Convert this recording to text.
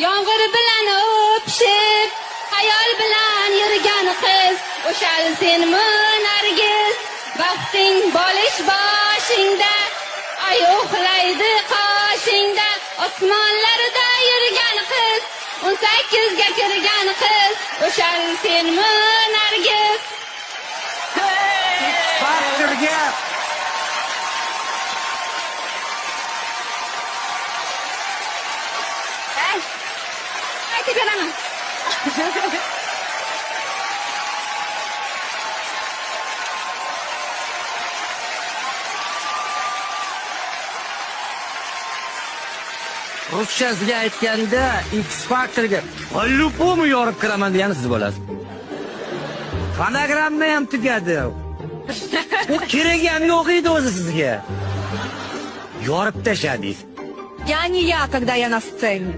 Yomg'ir bilan o'pishib, hayol bilan yurgan qiz, o'shal senmi nargiz, baxting bolish boshingda, ay uxlaydi qoshingda, osmonlarda yurgan qiz, 18 ga kirgan qiz, o'shal senmi nargiz. Faktorga Aytib beraman. ruschasiga aytganda X faktorga "По-любому yorib kiraman" degani siz bo'lasiz. Fonogramma ham tugadi. Bu kerak ham yo'q edi o'zi sizga. Yorib tashladingiz. Я не я, когда я на сцене.